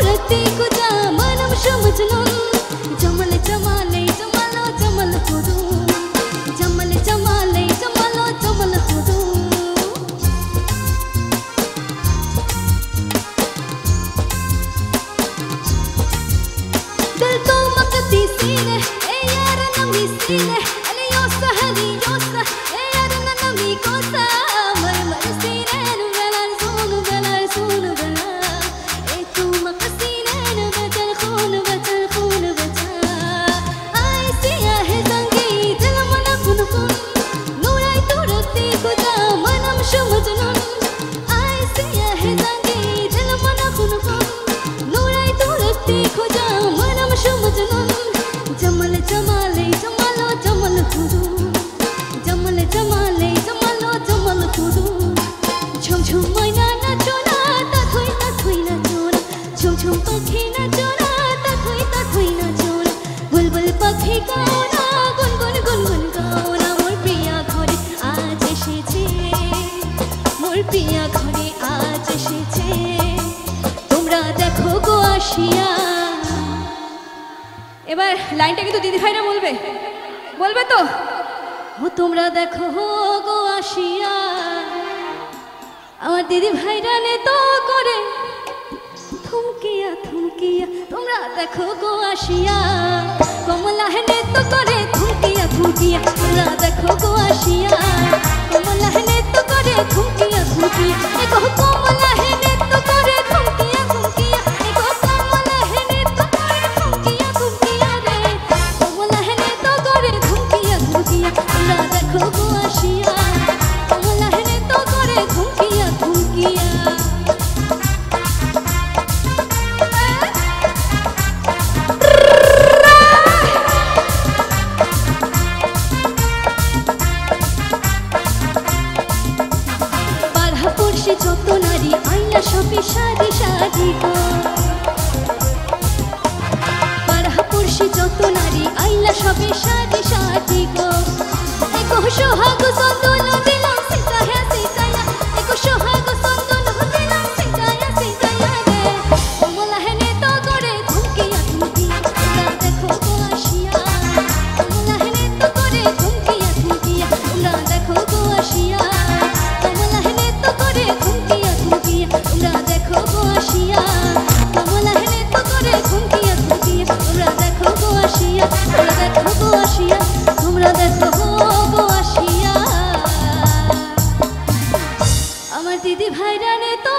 रखती कुजा मनम समझलन जमल जमाले जमालो जमल खुदू जमल जमाले जमालो जमल खुदू दिल तो मकती सीने ए यार नमी सीने अली योसा हली योसा ए यार नमी कोसा मर मर सीने नुगला सुन गला ए तू मकसीने नुगल खून बचा आई सिया है संगी दिल मन खुन खुन नूराई तू रखती खुदा मनम समझलन आई सिया है संगी दिल मन खुन खुन नूराई तू रखती खुदा मनम समझलन जमल जमाले जमालो जमल खुदू जमल जमाले जमालो जमल खुदू झुम झुम मैना नाचोना तथोई नाचोना झुम झुम पखी नाचोना तथोई नाचोना बुलबुल पखी गाओना गुनगुन गुनगुन गाओना मोर प्रिया घरे आज एसेছে मोर प्रिया घरे आज एसेছে তোমরা দেখো গো আসিয়া এবার লাইনটা কিন্তু দিদি ভাইরা বলবে তো ও তোমরা দেখো গো আসিয়া আমার দিদি ভাইরা নে তো করে থমকিয়া থমকিয়া তোমরা দেখো গো আসিয়া কমলা হেনে তো করে থমকিয়া থমকিয়া তোমরা দেখো গো আসিয়া কমলা হেনে তো করে থমকিয়া থমকিয়া এ গো কমলা হেনে তো করে থমকিয়া থমকিয়া এ গো কমলা হেনে তো করে থমকিয়া থমকিয়া রে কমলা হেনে তো করে থমকিয়া থমকিয়া তোমরা দেখো গো আসিয়া কমলা হেনে তো করে থমকিয়া থমকিয়া যত নারী আইলা সবে সারি সারি গো পাড়া পড়শি যত নারী আইলা সবে সারি সারি গো একো সোহাগ চন্দন দিলাম সিতায়া সিতায়া একো সোহাগ চন্দন দিলাম সিতায়া সিতায়া রে কমলা হেনে তো করে থমকিয়া থমকিয়া তোমরা দেখো গো আসিয়া কমলা হেনে তো করে থমকিয়া থমকিয়া তোমরা দেখো গো আসিয়া কমলা হেনে তো করে থমকিয়া থমকিয়া তোমরা দেখো গো আসিয়া কমলা হেনে তো করে থমকিয়া থমকিয়া তোমরা দেখো গো আসিয়া তোমরা দেখো গো আসিয়া তোমরা দেখো গো আসিয়া আমার দিদি ভাইরা নে তো